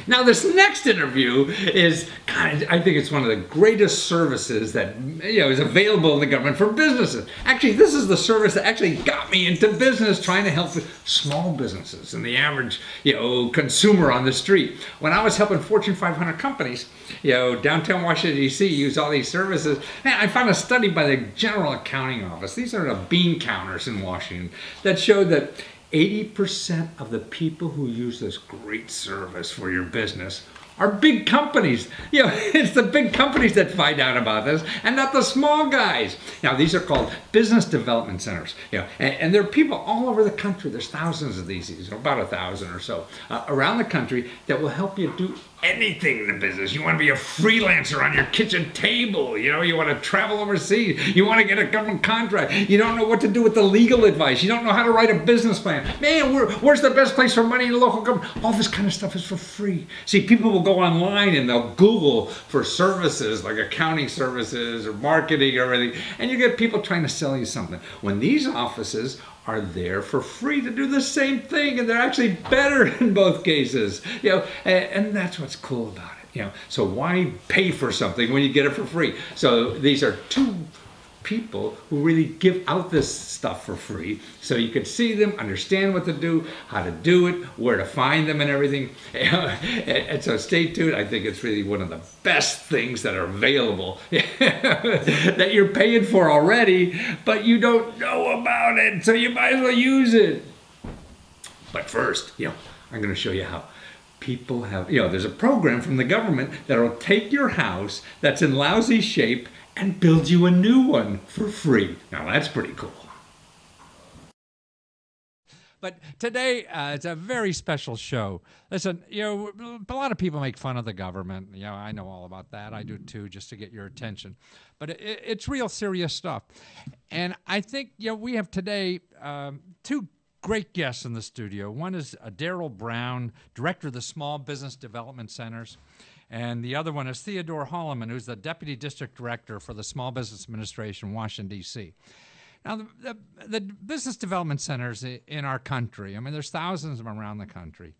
Now, this next interview is, God, I think it's one of the greatest services that is available in the government for businesses. Actually, this is the service that actually got me into business, trying to help small businesses and the average consumer on the street. When I was helping Fortune 500 companies, downtown Washington, D.C., use all these services, man, I found a study by the General Accounting Office. These are the bean counters in Washington that showed that 80% of the people who use this great service for your business are big companies. It's the big companies that find out about this and not the small guys. Now, these are called business development centers. And there are people all over the country. There's thousands of these, about 1,000 or so, around the country that will help you do anything in the business. You want to be a freelancer on your kitchen table. You want to travel overseas. You want to get a government contract. You don't know what to do with the legal advice. You don't know how to write a business plan. Man, where's the best place for money in the local government? All this kind of stuff is for free. See, people will go online and they'll Google for services like accounting services or marketing or everything, and you get people trying to sell you something. When these offices are there for free to do the same thing, and they're actually better in both cases, and that's what's cool about it. So why pay for something when you get it for free? So these are two people who really give out this stuff for free, so you can see them, understand what to do, how to do it, where to find them and everything. And so stay tuned. I think it's really one of the best things that are available that you're paying for already, but you don't know about it, so you might as well use it. But first, I'm going to show you how people have, there's a program from the government that'll take your house that's in lousy shape and build you a new one for free. Now, that's pretty cool. But today, it's a very special show. Listen, a lot of people make fun of the government. I know all about that. I do too, just to get your attention. But it's real serious stuff. And I think, we have today two great guests in the studio. One is Daryl Brown, director of the Small Business Development Centers. And the other one is Theodore Holloman, who's the Deputy District Director for the Small Business Administration, Washington, D.C. Now, the business development centers in our country, there's thousands of them around the country.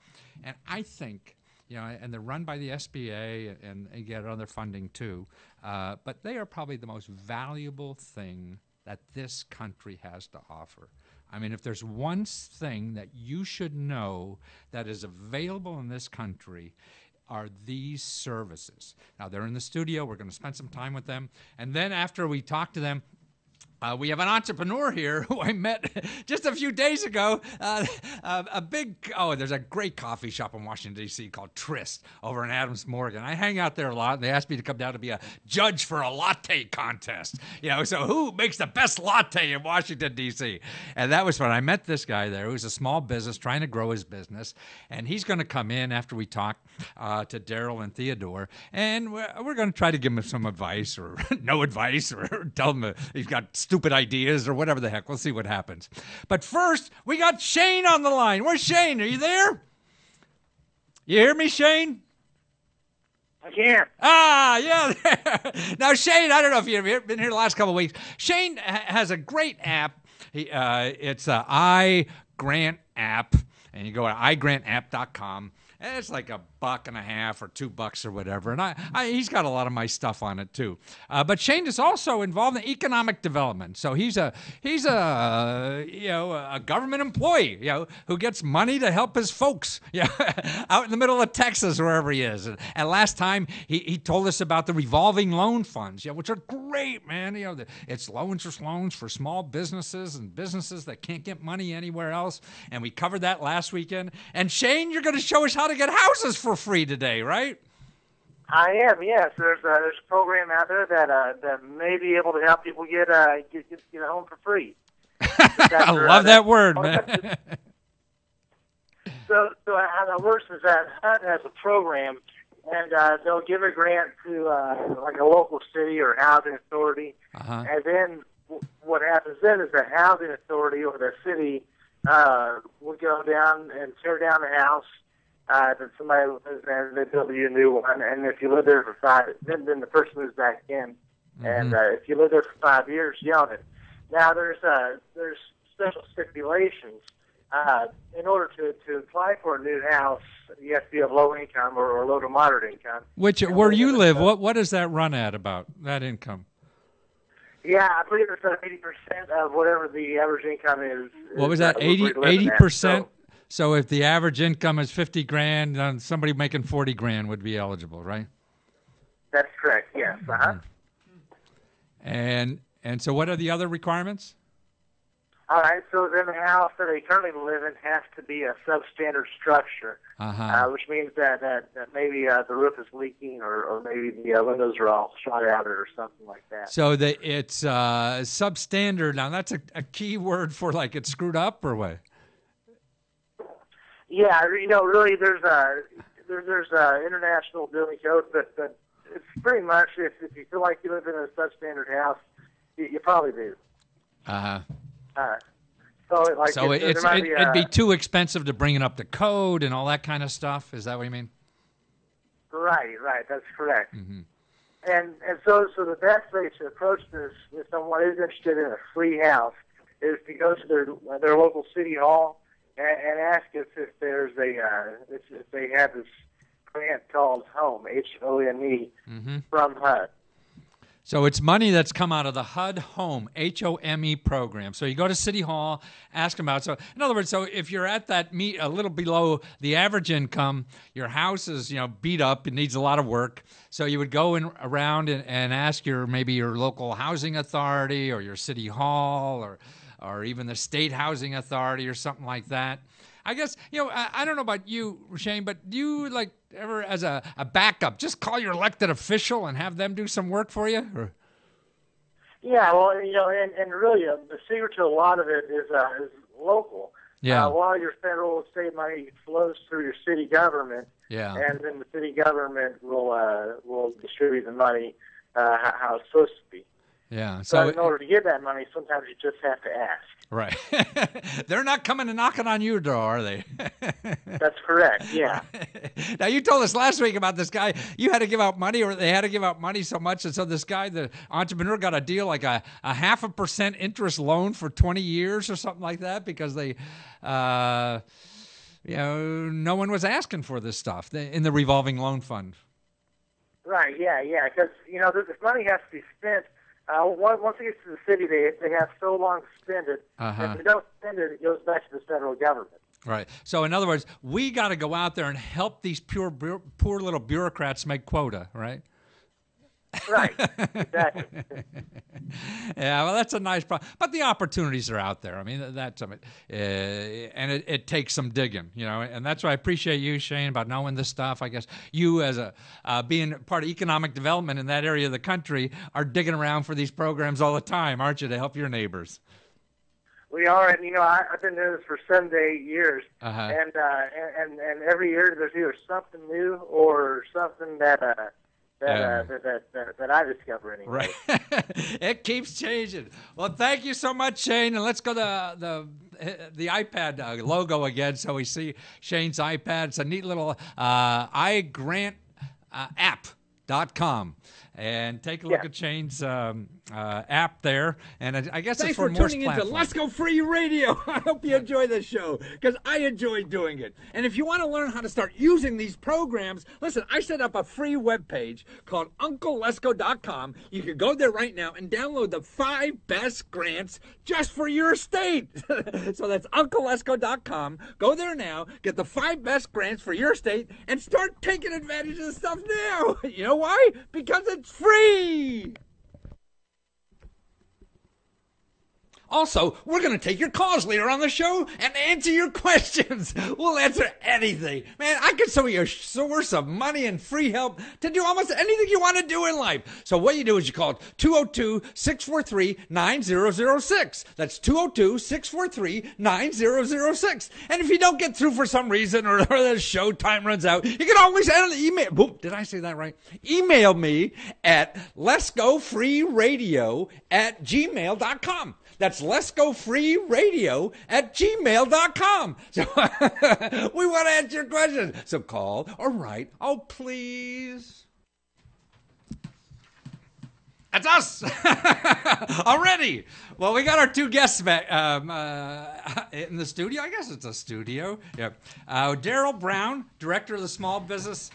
And I think, and they're run by the SBA and they get other funding too, but they are probably the most valuable thing that this country has to offer. If there's one thing that you should know that is available in this country, are these services. Now, they're in the studio. We're going to spend some time with them. And then after we talk to them, we have an entrepreneur here who I met just a few days ago. There's a great coffee shop in Washington, D.C. called Tryst over in Adams Morgan. I hang out there a lot, and they asked me to come down to be a judge for a latte contest. So who makes the best latte in Washington, D.C.? And that was fun. I met this guy there who's a small business trying to grow his business, and he's going to come in after we talk to Daryl and Theodore, and we're going to try to give him some advice or no advice or tell him he's got stupid ideas or whatever the heck. We'll see what happens. But first, we got Shane on the line. Where's Shane? Are you there? You hear me, Shane? I can. Yeah. Now, Shane, I don't know if you've been here the last couple of weeks. Shane has a great app. It's an iGrant app, and you go to igrantapp.com. And it's like $1.50 or $2 or whatever. And he's got a lot of my stuff on it too. But Shane is also involved in economic development. So he's a government employee, who gets money to help his folks, out in the middle of Texas, wherever he is. And last time he told us about the revolving loan funds, which are great, man. It's loans for small businesses and businesses that can't get money anywhere else. And we covered that last weekend. And Shane, you're going to show us how to get houses for free today, right? I am, yes. There's a program out there that may be able to help people get a home for free. I love that word, man. So how that works is that HUD has a program, and they'll give a grant to like a local city or housing authority, and then what happens then is the housing authority or the city will go down and tear down the house that somebody lives in, and they build you a new one. And if you live there for then the person moves back in. And if you live there for 5 years, you own it. Now there's special stipulations in order to apply for a new house, you have to be of low income or low to moderate income. Where you live, what does that run at about, that income? Yeah, I believe it's 80% of whatever the average income is. What was that, 80%? So if the average income is $50,000, then somebody making $40,000 would be eligible, right? That's correct, yes. Uh-huh. And so what are the other requirements? All right, so then the house that they currently live in has to be a substandard structure, which means that maybe the roof is leaking or maybe the windows are all shot out or something like that. So it's substandard. Now, that's a key word for, like, it's screwed up or what? Yeah, really there's international building codes, but it's pretty much if you feel like you live in a substandard house, you probably do. So it'd be too expensive to bring it up to code and all that kind of stuff. Is that what you mean? Right. That's correct. Mm-hmm. And so the best way to approach this if someone is interested in a free house is to go to their local city hall and ask if there's if they have this grant called HOME, HOME, from HUD. So it's money that's come out of the HUD HOME, HOME program. So you go to City Hall, ask them about. So in other words, so if you're at that a little below the average income, your house is beat up, it needs a lot of work. So you would go around and ask maybe your local housing authority or your City Hall or even the state housing authority or something like that. I guess, I don't know about you, Shane, but do you ever, as a backup, just call your elected official and have them do some work for you? Or? Yeah, well, and really the secret to a lot of it is local. Yeah. A lot of your federal and state money flows through your city government. Yeah. And then the city government will distribute the money how it's supposed to be. Yeah. So in order to get that money, sometimes you just have to ask. Right. They're not coming and knocking on your door, are they? That's correct, yeah. Now, you told us last week about this guy. You had to give out money, or they had to give out money so much, and so this guy, the entrepreneur, got a deal like a 0.5% interest loan for 20 years or something like that because they, no one was asking for this stuff in the revolving loan fund. Right, yeah, because, this money has to be spent. Once it gets to the city, they have so long to spend it. If they don't spend it, it goes back to the federal government. Right. So, in other words, we got to go out there and help these poor little bureaucrats make quota, right? Right. Exactly. Yeah. Well, that's a nice problem, but the opportunities are out there. I mean, that's and it takes some digging, and that's why I appreciate you, Shane, about knowing this stuff. I guess you, as being part of economic development in that area of the country, are digging around for these programs all the time, aren't you, to help your neighbors? We are, and I've been doing this for 7 to 8 years, and every year there's either something new or something that I discover anyway. Right. It keeps changing. Well, thank you so much, Shane. And let's go to the iPad logo again so we see Shane's iPad. It's a neat little iGrantApp.com. And take a look at Shane's app there. And I guess Thanks it's for for more tuning into Lesko Free Radio. I hope you enjoy this show because I enjoy doing it. And if you want to learn how to start using these programs, listen, I set up a free webpage called UncleLesko.com. You can go there right now and download the 5 best grants just for your state. So that's UncleLesko.com. Go there now, get the 5 best grants for your state, and start taking advantage of the stuff now. You know why? Because it's free. Also, we're going to take your calls later on the show and answer your questions. We'll answer anything. Man, I could show you a source of money and free help to do almost anything you want to do in life. So what you do is you call 202-643-9006. That's 202-643-9006. And if you don't get through for some reason or the show time runs out, you can always send an email. Whoop, did I say that right? Email me at letsgofreeradio@gmail.com. That's letsgofreeradio@gmail.com. So we want to answer your questions. So call or write. Oh, please. That's us already. Well, we got our two guests back in the studio. I guess it's a studio. Yep. Daryl Brown, director of the Small Business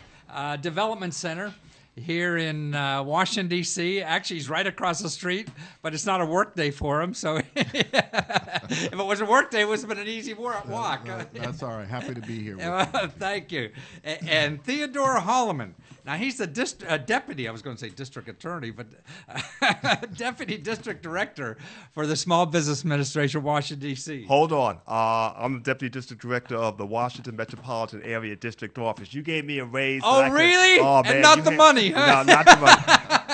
Development Center here in Washington, D.C. Actually, he's right across the street, but it's not a work day for him. So if it was a work day, it would have been an easy walk. That's all right. Happy to be here. Thank you. And Theodore Holloman. Now, he's the deputy, I was going to say district attorney, but deputy district director for the Small Business Administration of Washington, D.C. Hold on. I'm the deputy district director of the Washington Metropolitan Area District Office. You gave me a raise. Oh, really? Oh, man, and not the money, huh? No, not the money.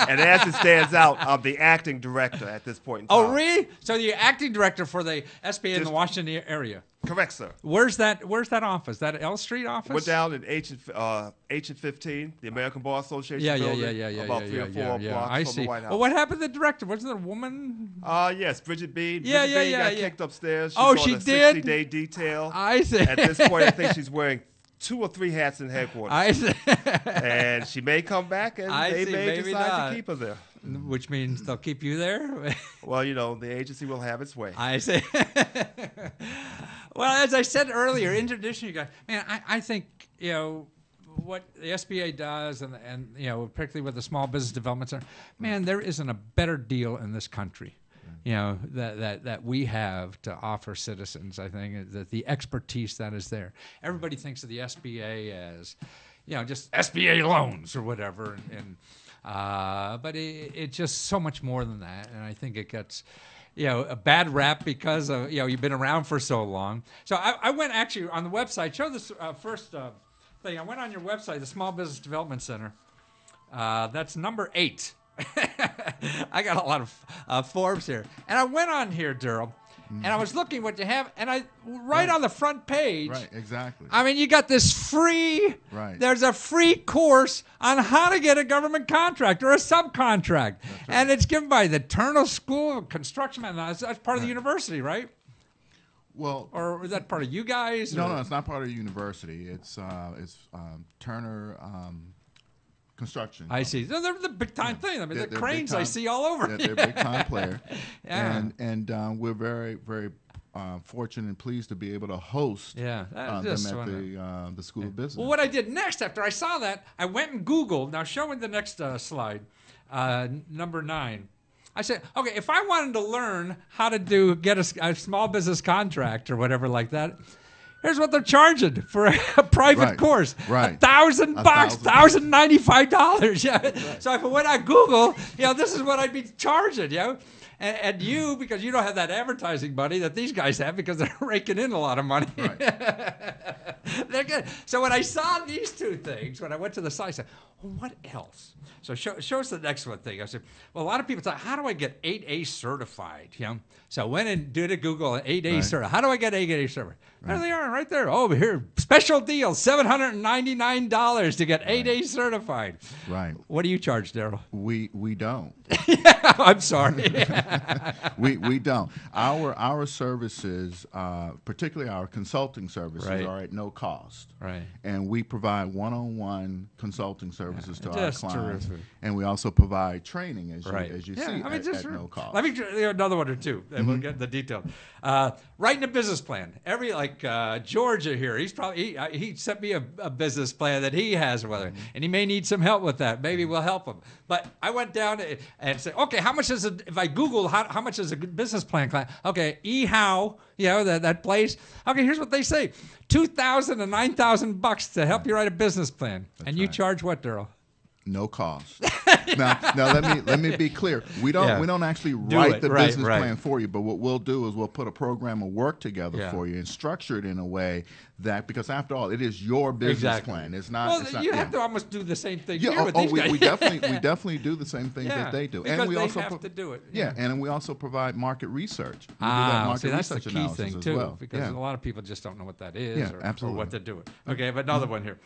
And as it stands out, I'm the acting director at this point in time. Oh, really? So you're acting director for the SBA in the Washington area? Correct, sir. Where's that office? That L Street office? We're down in H and 15, the American Bar Association building. About 3 or 4 blocks from the White House. Well, what happened to the director? Wasn't it a woman? Yes, Bridget Bean. Bridget Bean got kicked upstairs. She's she on a did? 60-day detail. I see. At this point, I think she's wearing 2 or 3 hats in headquarters. I see. And she may come back, and they may decide to keep her there. Which means they'll keep you there? Well, the agency will have its way. I see. Well, as I said earlier, introducing you guys, man, I think, what the SBA does and particularly with the Small Business Development Center, man, there isn't a better deal in this country, that we have to offer citizens. I think that the expertise that is there. Everybody thinks of the SBA as, just SBA loans or whatever, but it's just so much more than that, and I think it gets a bad rap because of, you've been around for so long. So I went actually on the website, show this first thing. I went on your website, the Small Business Development Center. That's number 8. I got a lot of Forbes here. And I went on here, Daryl, and I was looking what you have, and on the front page. Right, exactly. I mean, you got this free, there's a free course on how to get a government contract or a subcontract. Right. And it's given by the Turner School of Construction. That's part of the university, right? Well, or is that part of you guys? No, it's not part of the university. It's Turner Construction. I see. So they're the big time thing. I mean, the cranes I see all over. They're a big time player. And we're very, very fortunate and pleased to be able to host them at the School of Business. Well, what I did next after I saw that, I went and Googled. Now, showing the next slide, number 9. I said, okay, if I wanted to learn how to get a small business contract or whatever like that, here's what they're charging for a private course. Right. $1,000, $1,095. Yeah. Right. So if I went on Google, this is what I'd be charging, And you, because you don't have that advertising money that these guys have because they're raking in a lot of money. Right. They're good. So when I saw these two things, when I went to the site, I said, well, what else? So show us the next one thing. I said, well, a lot of people thought, how do I get 8A certified? So I went and did a Google 8A certified. How do I get 8A certified? There they are, right there. Over here, special deal, $799 to get 8A certified. Right. What do you charge, Daryl? We don't. I'm sorry. we don't. Our services, particularly our consulting services, are at no cost. Right. And we provide one-on-one consulting services to our clients. Terrific. And we also provide training, as you see, at no cost. Let me another one or two, and we'll get the detail. Writing a business plan. Georgia here, he sent me a business plan that he has, and he may need some help with that. Maybe we'll help him. But I went down and said, okay, how much is it? If I Google how much is a good business plan client? Okay, eHow, that place. Okay, here's what they say: $2,000 to $9,000 to help you write a business plan. And you charge what, Daryl? No cost. Now let me be clear. We don't actually write the business plan for you, but what we'll do is we'll put a program of work together for you and structure it in a way that, because after all, it is your business plan. It's not. Well, you have to almost do the same thing here with these guys. we definitely do the same things that they do, and we also have to do it. Yeah, and we also provide market research. We do that market that's the research key thing too, well. because a lot of people just don't know what that is or what to do it. Okay, but another one here.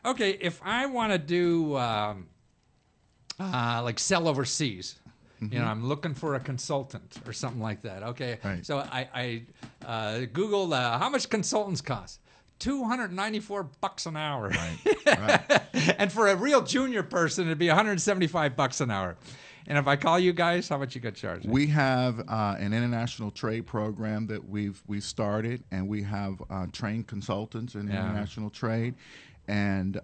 Okay, if I want to do like sell overseas, I'm looking for a consultant or something like that. Okay, so I Googled how much consultants cost. $294 an hour. Right. And for a real junior person, it'd be $175 an hour. And if I call you guys, how much you gonna charge? We have an international trade program that we've started, and we have trained consultants in international trade. And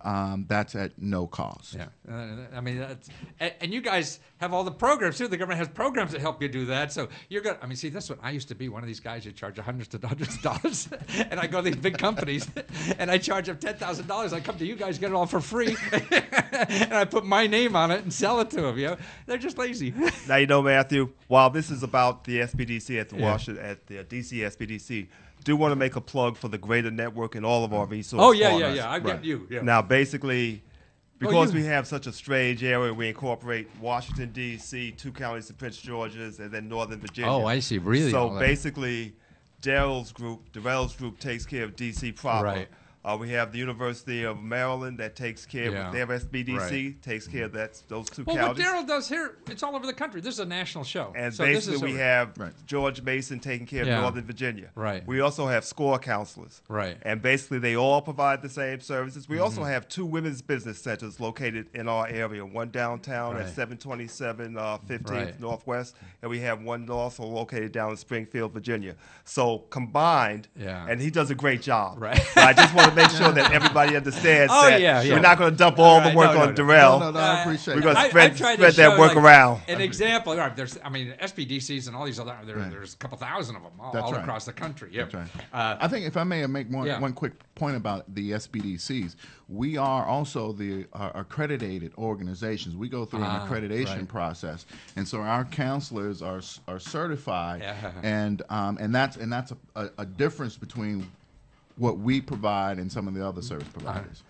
that's at no cost. Yeah, I mean, and you guys have all the programs too. The government has programs that help you do that. So you're gonna. I mean, see, that's what I used to be. One of these guys who charge hundreds of dollars, and I go to these big companies, and I charge them $10,000. I come to you guys, get it all for free, and I put my name on it and sell it to them. You know, they're just lazy. Now you know, Matthew. While this is about the SBDC at the Washington at the DC SBDC. Do want to make a plug for the greater network and all of our resources. Oh, yeah. I get you. Yeah. Now, basically, because we have such a strange area, we incorporate Washington, D.C., 2 counties of Prince George's, and then Northern Virginia. Oh, I see. Really? So basically, Darrell's group takes care of D.C. proper. Right. We have the University of Maryland that takes care of their SBDC, takes care of those 2 counties. What Darrell does here, it's all over the country. This is a national show. And so basically we have George Mason taking care of Northern Virginia. Right. We also have SCORE counselors. Right. And basically they all provide the same services. We also have 2 women's business centers located in our area, one downtown at 727 15th Northwest, and we have one also located down in Springfield, Virginia. So combined, and he does a great job. Right. But I just want to make sure that everybody understands that we're not going to dump all the work on Darrell. No, I appreciate it. We're going to spread that work around. An example, there's, I mean, SBDCs and all these other, there's a couple thousand of them all across the country. Yeah. That's right. I think if I may make one quick point about the SBDCs, we are also the accredited organizations. We go through an accreditation process, and so our counselors are certified, and that's a difference between what we provide and some of the other service providers.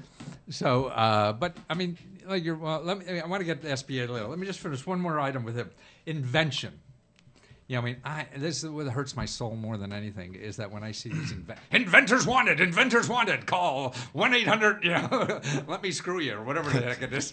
So, but I mean, like I want to get to SBA later. Let me just finish one more item with him. Invention. You know, I mean, this is what hurts my soul more than anything is that when I see these inventors wanted, call 1-800, let me screw you, or whatever the heck it is.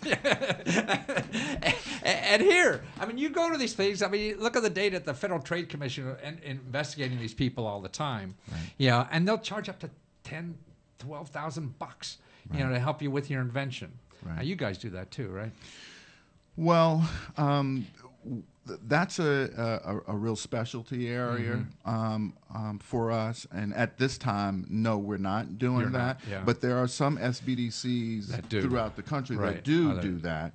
And here, I mean, you go to these things, I mean, look at the data at the Federal Trade Commission and investigating these people all the time, and they'll charge up to $10,000-$12,000, to help you with your invention. Right. Now, you guys do that too, right? Well, that's a real specialty area for us, and at this time, no, we're not doing that. But there are some SBDCs throughout the country that do that,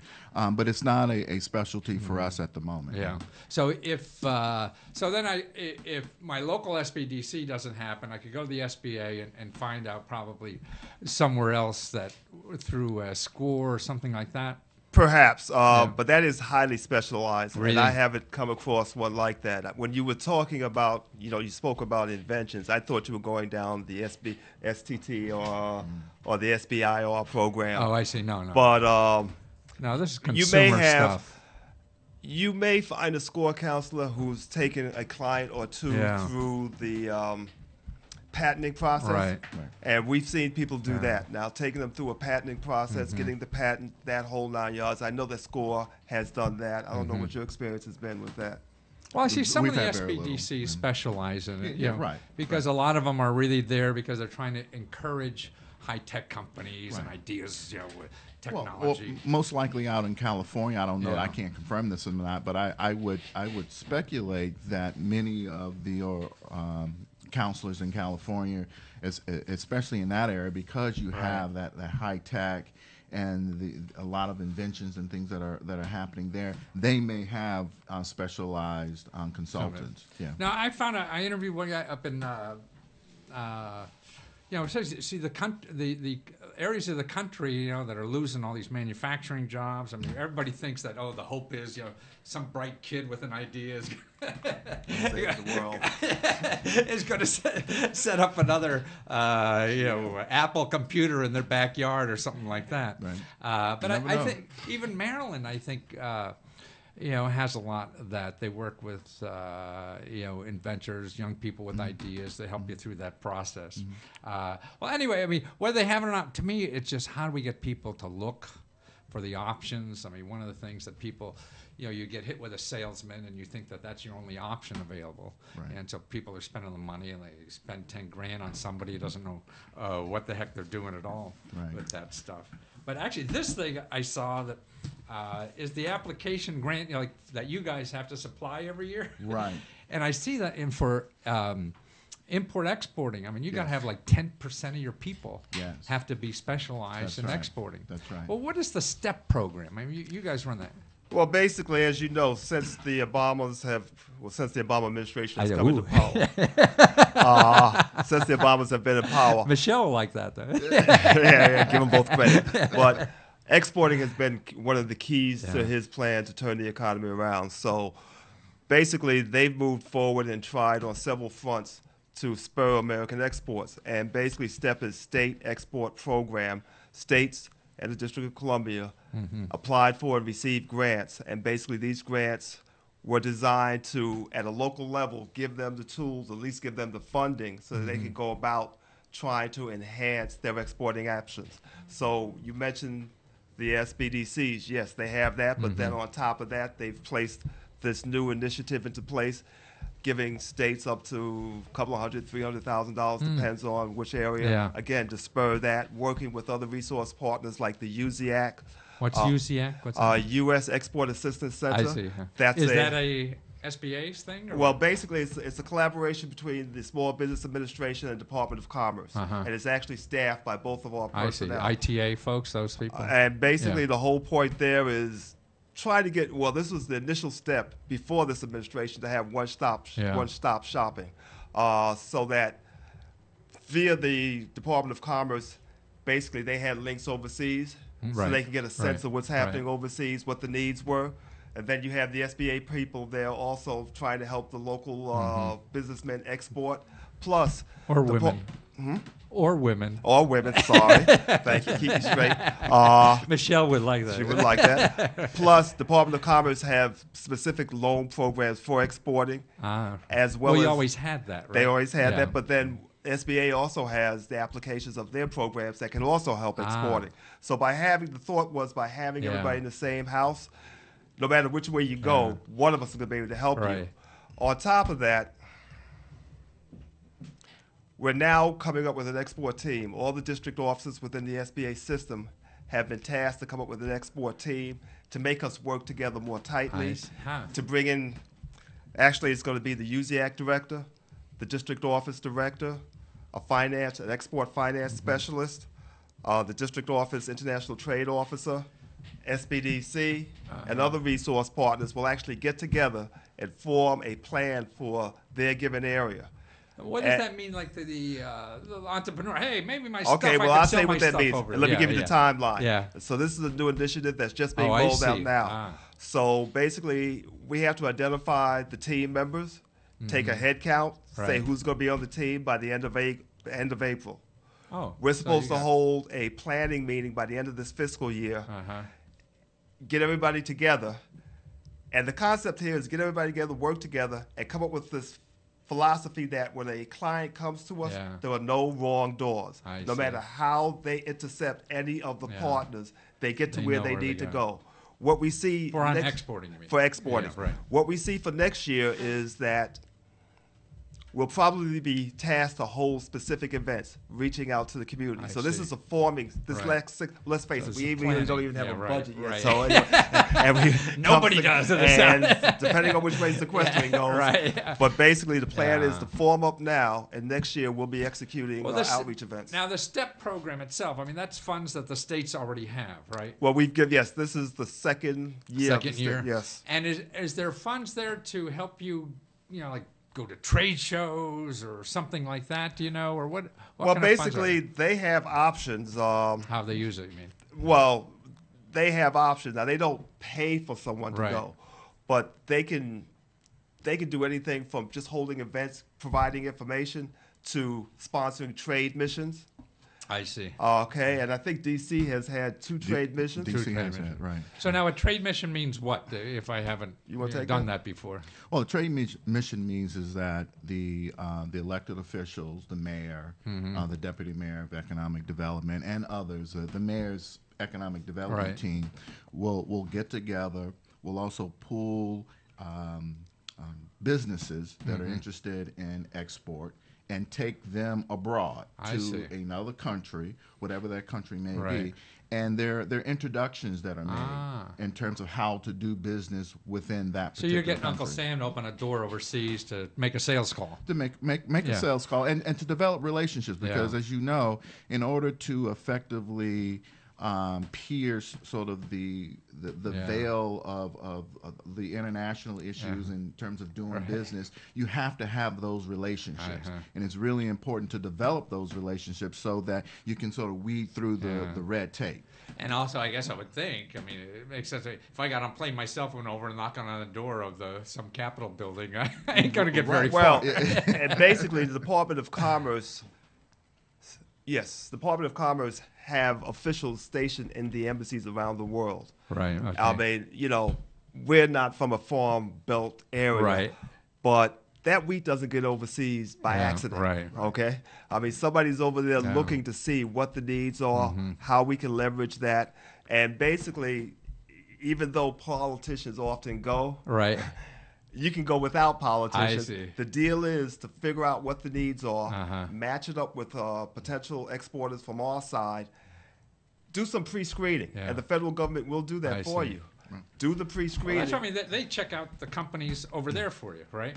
but it's not a specialty for us at the moment. Yeah. So if if my local SBDC doesn't happen, I could go to the SBA and find out probably somewhere else that through a SCORE or something like that. Perhaps, but that is highly specialized, and I haven't come across one like that. When you were talking about, you spoke about inventions, I thought you were going down the STT or the SBIR program. Oh, I see. No. But no, this is consumer stuff. You may find a SCORE counselor who's taken a client or two through the patenting process, right. And we've seen people do that. Now, taking them through a patenting process, getting the patent, that whole 9 yards. I know that SCORE has done that. I don't know what your experience has been with that. Well, I see some of the SBDCs specialize in it, because a lot of them are really there because they're trying to encourage high-tech companies and ideas, with technology. Well, most likely out in California. I don't know. I can't confirm this or not, but I would speculate that many of the counselors in California, especially in that area, because you have that high tech and a lot of inventions and things that are happening there, they may have specialized consultants. Yeah. Now I found I interviewed one guy up in see the areas of the country, that are losing all these manufacturing jobs. I mean, everybody thinks that the hope is some bright kid with an idea is save the world. is going to set up another Apple computer in their backyard or something like that. Right. But I think even Maryland, has a lot of that. They work with, inventors, young people with ideas. They help you through that process. Well, anyway, I mean, whether they have it or not, to me, it's just how do we get people to look for the options? I mean, one of the things that people, you get hit with a salesman and you think that that's your only option available. Right. And so people are spending the money and they spend 10 grand on somebody who doesn't know what the heck they're doing at all with that stuff. But actually, this thing I saw that is the application grant like that you guys have to supply every year. Right. And I see that for import exporting. I mean, you got to have like 10% of your people have to be specialized in exporting. That's right. Well, what is the STEP program? I mean, you guys run that. Well, basically, as you know, since the Obama administration has come into power, since the Obamas have been in power, Michelle will like that, though. yeah, give them both credit. But exporting has been one of the keys to his plan to turn the economy around. So basically, they've moved forward and tried on several fronts to spur American exports. And basically, STEP is State Export Program. States and the District of Columbia applied for and received grants. And basically, these grants were designed to, at a local level, give them the tools, at least give them the funding so that they can go about trying to enhance their exporting options. So you mentioned the SBDCs. Yes, they have that, but then on top of that, they've placed this new initiative into place, giving states up to a couple of $300,000, depends on which area. Yeah. Again, to spur that, working with other resource partners like the USIAC. What's USIAC? What's that? U.S. Export Assistance Center. I see. That's Is that a SBA's thing? Or well, what? basically, it's a collaboration between the Small Business Administration and Department of Commerce, and it's actually staffed by both of our personnel. I see. ITA folks, those people. And basically, the whole point there is try to get. Well, this was the initial step before this administration to have one-stop shopping, so that via the Department of Commerce, basically they had links overseas, so they can get a sense of what's happening overseas, what the needs were. And then you have the SBA people there also trying to help the local businessmen export. Plus, or women. Or women. Or women, sorry. Thank you. Keep me straight. Michelle would like that. She would like that. Plus, Department of Commerce have specific loan programs for exporting. As well as... you always had that, right? They always had that, but then SBA also has the applications of their programs that can also help exporting. So by having everybody in the same house, no matter which way you go, one of us is going to be able to help you. On top of that, we're now coming up with an export team. All the district offices within the SBA system have been tasked to come up with an export team to make us work together more tightly, to bring in, actually it's going to be the USIAC director, the district office director, an export finance specialist, the district office international trade officer, SBDC, and other resource partners will actually get together and form a plan for their given area. What does that mean, like the entrepreneur? Hey, maybe my stuff. Okay, well, I'll tell you what that means. And let me give you the timeline. Yeah. So this is a new initiative that's just being rolled out now. So basically, we have to identify the team members, take a head count, say who's going to be on the team by the end of April. We're supposed to hold a planning meeting by the end of this fiscal year, get everybody together. And the concept here is get everybody together, work together, and come up with this philosophy that when a client comes to us, there are no wrong doors. No matter how they intercept any of the partners, they get to where they need to go. What we see for exporting, you mean? For exporting. Yeah, right. What we see for next year is that we'll probably be tasked to hold specific events, reaching out to the community. This is a forming. Let's face it, we really don't even have a budget yet. So anyway, nobody does. And depending on which way the sequestering goes. But basically, the plan is to form up now, and next year we'll be executing outreach events. Now, the STEP program itself, I mean, that's funds that the states already have, right? Well, this is the second year. Second year. Yes. And is there funds there to help you, like, go to trade shows or something like that, do you know? Or what well, kind basically, they have options. How they use it, you mean? Well, they have options. Now, they don't pay for someone to go, but they can do anything from just holding events, providing information, to sponsoring trade missions. I see. Okay, and I think D.C. has had 2 trade missions. D.C. has had, right. So now a trade mission means what, if I haven't done that before? Well, a trade mission means is that the elected officials, the mayor, the deputy mayor of economic development, and others, the mayor's economic development team will get together. We'll also pool businesses that are interested in export and take them abroad to another country, whatever that country may be. And there are introductions that are made in terms of how to do business within that particular So you're getting country. Uncle Sam to open a door overseas to make a sales call. To make a sales call and to develop relationships, because as you know, in order to effectively pierce sort of the veil of the international issues in terms of doing business, you have to have those relationships. And it's really important to develop those relationships so that you can sort of weed through the red tape. And also, I guess I would think, I mean, it makes sense. If I got on playing my cell phone over and knocking on the door of some Capitol building, I ain't going to get very far. And basically, the Department of Commerce, have officials stationed in the embassies around the world. Right. Okay. I mean, we're not from a farm belt area. Right. But that wheat doesn't get overseas by accident. Right. Okay. I mean, somebody's over there looking to see what the needs are, how we can leverage that. And basically, even though politicians often go, you can go without politicians. I see. The deal is to figure out what the needs are, match it up with potential exporters from our side, do some pre-screening, and the federal government will do that for you. Do the pre-screening. Well, that's what I mean. They check out the companies over there for you, right?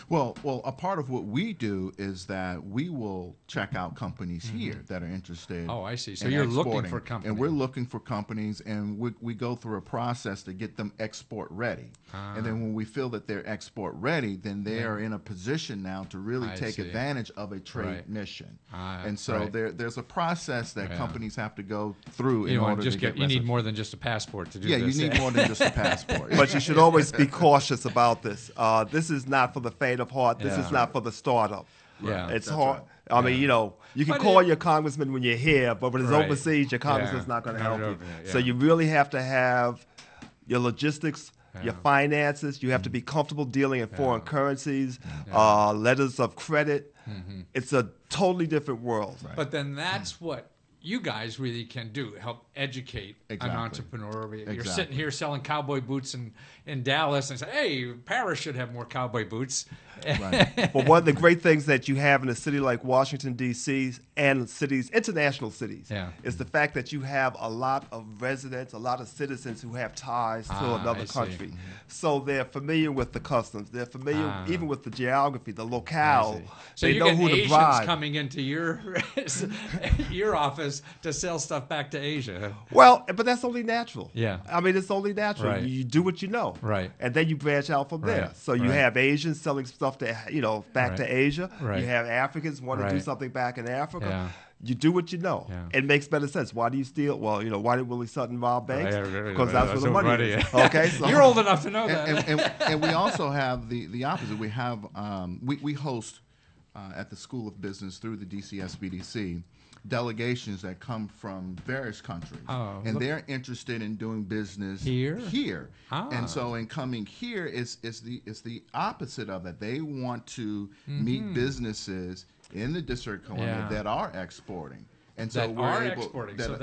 Well, a part of what we do is that we will check out companies here that are interested. Oh, I see. So in you're exporting. looking for companies. And we're looking for companies, and we go through a process to get them export ready. And then when we feel that they're export ready, then they are in a position now to really take advantage of a trade mission. And so there's a process that companies have to go through in order to get. You need more than just a passport to do this. Yeah, you need more than just a passport. But you should always be cautious about this. This is not for the faint of heart. This is not for the startup. Yeah, it's hard. Right. I mean, you can call your congressman when you're here, but when it's overseas, your congressman's not going to help you. So you really have to have your logistics, your finances. You have to be comfortable dealing in foreign currencies, letters of credit. It's a totally different world. Right. But then that's what you guys really can do, help educate an entrepreneur. You're sitting here selling cowboy boots in Dallas and say, hey, Paris should have more cowboy boots. But one of the great things that you have in a city like Washington, D.C. and international cities, is the fact that you have a lot of residents, a lot of citizens who have ties to another country. So they're familiar with the customs. They're familiar even with the geography, the locale. So they you know get who to Asians bribe. coming into your office to sell stuff back to Asia. Well, but that's only natural. Yeah. I mean, it's only natural. Right. You do what you know. Right. And then you branch out from there. So you have Asians selling stuff to, back to Asia. Right. You have Africans want to do something back in Africa. Yeah. You do what you know. Yeah. It makes better sense. Why do you steal? Well, why did Willie Sutton rob banks? Because Right. that's where the money is. Okay, so you're old enough to know that. And we also have the opposite. We have we host at the School of Business through the DCSBDC delegations that come from various countries, and they're interested in doing business here. And so in coming here is the opposite of that. They want to meet businesses in the District of Columbia that are exporting. And so we're able, exporting. So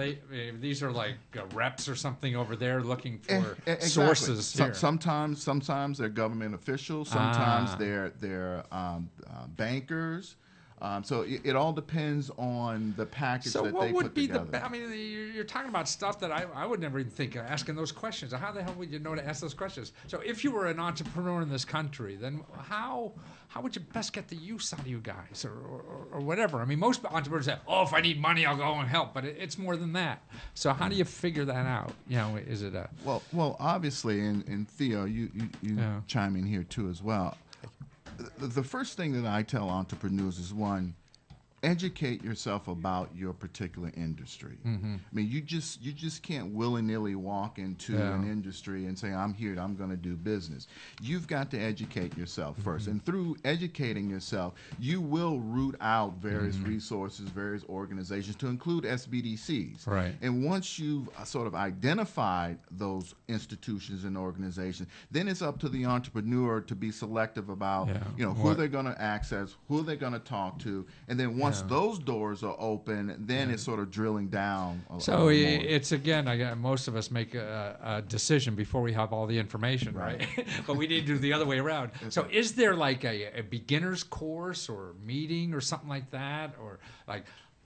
these are like reps or something over there looking for sources. Here. Sometimes they're government officials. Sometimes they're bankers. So it all depends on the package that they put together. So what would be I mean, you're talking about stuff that I would never even think of asking those questions. How the hell would you know to ask those questions? So if you were an entrepreneur in this country, then how would you best get the use out of you guys or whatever? I mean, most entrepreneurs say, oh, if I need money, I'll go and help. But it's more than that. So how do you figure that out? Is it a... Well, obviously, and Theo, you chime in here too as well. The first thing that I tell entrepreneurs is, one, educate yourself about your particular industry. I mean, you just can't willy-nilly walk into an industry and say, I'm here, I'm going to do business. You've got to educate yourself first. And through educating yourself, you will root out various resources, various organizations, to include SBDCs. Right. And once you've sort of identified those institutions and organizations, then it's up to the entrepreneur to be selective about who they're going to access, who they're going to talk to, and then once once those doors are open, then it's sort of drilling down. So it's again, most of us make a decision before we have all the information, right? But we need to do the other way around. So is there like a beginner's course or meeting or something like that, or like,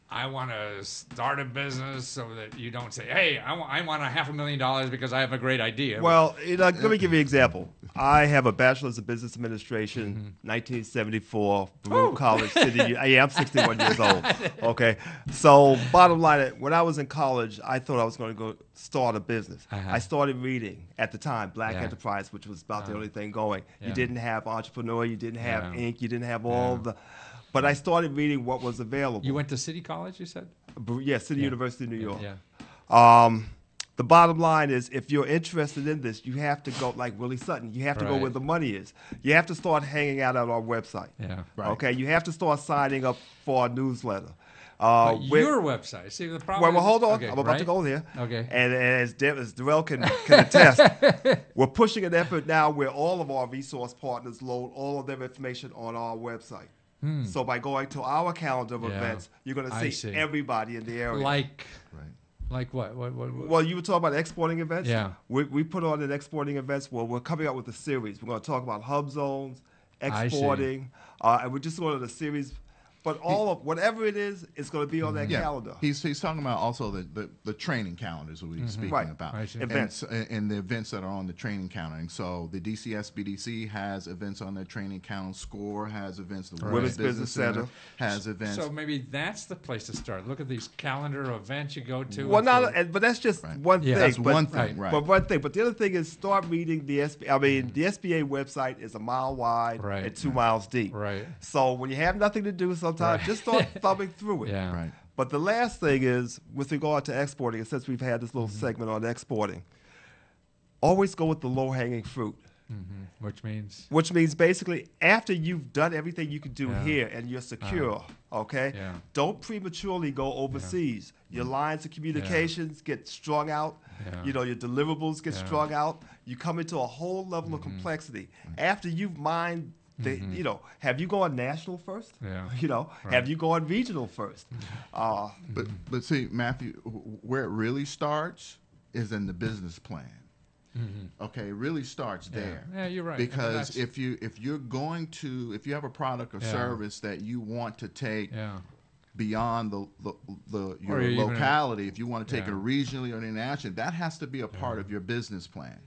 I want to start a business, so that you don't say, hey, I want $500,000 because I have a great idea. Well, let me give you an example. I have a bachelor's of business administration, 1974, Baruch College City. I'm 61 years old. Okay. So bottom line, when I was in college, I thought I was going to go start a business. I started reading at the time, Black Enterprise, which was about the only thing going. You didn't have Entrepreneur, you didn't have Inc., you didn't have all the... But I started reading what was available. You went to City College, you said? Yeah, City University of New York. Yeah. The bottom line is, if you're interested in this, you have to go, like Willie Sutton, you have to go where the money is. You have to start hanging out at our website. Yeah. Okay? You have to start signing up for our newsletter. Your website. See, the problem well, hold on. Okay, I'm about to go there. Okay. And as Darrell can attest, we're pushing an effort now where all of our resource partners load all of their information on our website. So by going to our calendar of events, you're going to see everybody in the area. Like what? Well, you were talking about exporting events. Yeah. We put on an exporting events. Well, we're coming up with a series. We're going to talk about hub zones, exporting, and we're just going to the series. But all of whatever it is, it's going to be on that calendar. He's talking about also the training calendars that we're speaking about. Events. And the events that are on the training calendar. And so the DCSBDC has events on their training calendar. SCORE has events. The Women's Business Center has events. So maybe that's the place to start. Look at these calendar events you go to. Well, but that's just one thing. That's one thing, right. But one thing. But the other thing is start reading the SBA. I mean, the SBA website is a mile wide and 2 miles deep. Right. So when you have nothing to do, sometimes just start thumbing through it. Yeah. Right. But the last thing is, with regard to exporting, and since we've had this little segment on exporting, always go with the low-hanging fruit. Which means basically after you've done everything you can do here and you're secure, don't prematurely go overseas. Your lines of communications get strung out. You know, your deliverables get strung out. You come into a whole level of complexity. After you've mined you know, have you gone national first? You know, have you gone regional first? But see, Matthew, where it really starts is in the business plan. Okay, it really starts there. Yeah, you're right. Because if you have a product or service that you want to take beyond your locality, if you want to take it regionally or internationally, that has to be a part of your business plan.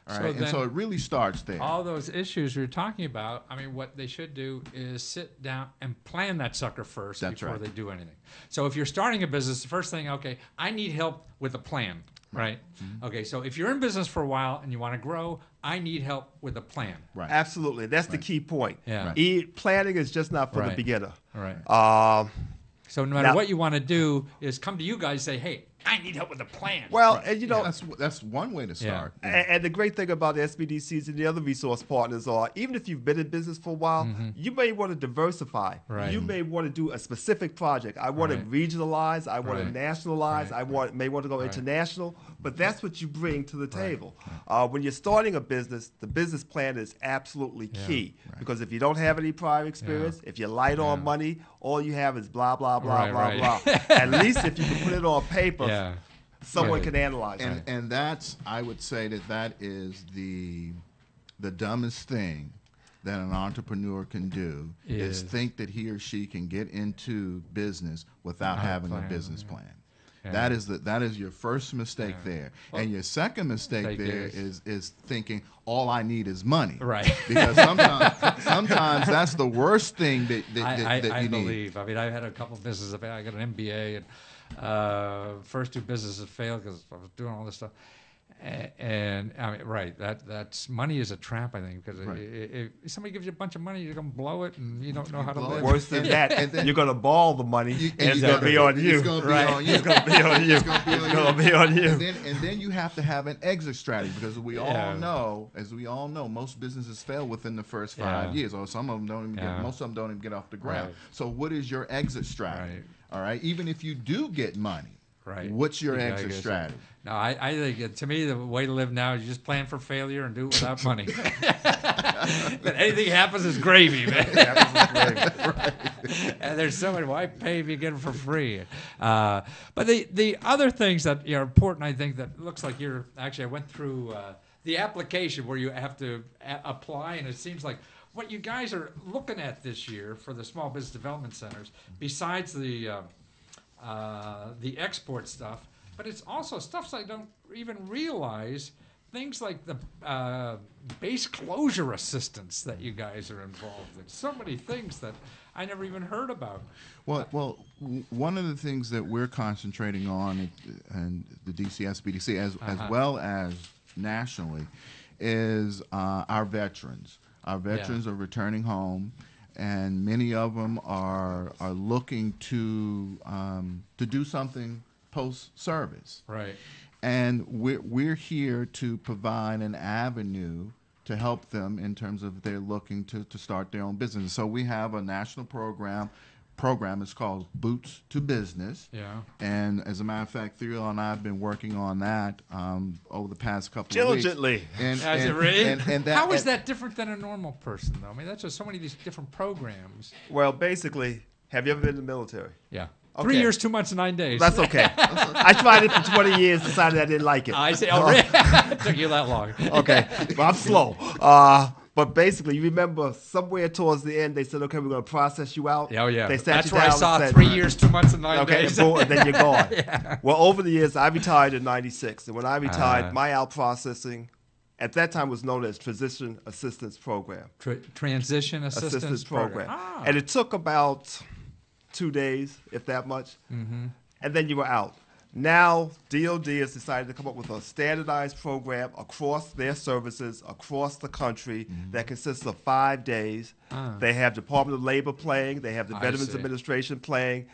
All right? And so it really starts there. All those issues you're talking about, I mean, what they should do is sit down and plan that sucker first before they do anything. So if you're starting a business, the first thing, okay, I need help with a plan, right? Okay, so if you're in business for a while and you want to grow, I need help with a plan. Right. Absolutely. That's the key point. Yeah. Planning is just not for the beginner. Right. So no matter what you want to do is come to you guys and say, hey, I need help with a plan. Well, and you know, that's one way to start. And the great thing about the SBDCs and the other resource partners are, even if you've been in business for a while, you may want to diversify. Right. You may want to do a specific project. I want to regionalize. I want to nationalize. I may want to go international. But that's what you bring to the table. When you're starting a business, the business plan is absolutely key. Because if you don't have any prior experience, if you're light on money, all you have is blah, blah, blah, blah, blah. At least if you can put it on paper, someone can analyze it. And that's, I would say that is the dumbest thing that an entrepreneur can do is think that he or she can get into business without having a business plan. That is your first mistake there. Well, and your second mistake there is thinking all I need is money. Right. Because sometimes that's the worst thing that you need. I believe. I mean, I had a couple of businesses. I got an MBA, and first 2 businesses failed because I was doing all this stuff. And I mean, that's money is a trap, I think, because if somebody gives you a bunch of money, you're gonna blow it, and you don't know how to live. Worse than that, and then you're gonna borrow the money, and it's gonna be on you. It's gonna be on you. It's gonna be on you. It's gonna be on you. And then you have to have an exit strategy, because we all know, most businesses fail within the first 5 years, or some of them don't even most of them don't even get off the ground. So what is your exit strategy? All right, even if you do get money. Right. What's your exit strategy? No, I think to me the way to live now is you just plan for failure and do it without money. But anything happens is gravy, man. Right. And there's so many. Why pay if you get it for free? But the other things that are important, I think, that looks like you're actually. I went through the application where you have to apply, and it seems like what you guys are looking at this year for the small business development centers, besides the export stuff, but it's also stuff I don't even realize. Things like the base closure assistance that you guys are involved in. So many things that I never even heard about. Well, one of the things that we're concentrating on, and the DC SBDC, as well as nationally, is our veterans. Our veterans are returning home, and many of them are looking to do something post-service. Right. And we're here to provide an avenue to help them in terms of they're looking to start their own business. So we have a national program. It's called Boots to Business. Yeah. And as a matter of fact, Theo and I have been working on that over the past couple diligently. of weeks. Is it really? How is that that different than a normal person, though? I mean, that's just so many of these different programs. Well, basically, have you ever been in the military? Yeah. Okay. 3 years, 2 months, and 9 days. That's okay. I tried it for 20 years, decided I didn't like it. I see. Oh, really? It took you that long. Okay. Well, I'm slow. But basically, you remember somewhere towards the end, they said, okay, we're going to process you out. Oh, yeah. They sat That's you where I down saw and said, 3 years, 2 months, and 9 okay, days. and then you're gone. Yeah. Well, over the years, I retired in 96. And when I retired, my out processing at that time was known as Transition Assistance Program. Transition Assistance Program. Ah. And it took about 2 days, if that much. Mm-hmm. And then you were out. Now, DOD has decided to come up with a standardized program across their services, across the country, that consists of 5 days. They have Department of Labor playing. They have the Veterans Administration playing.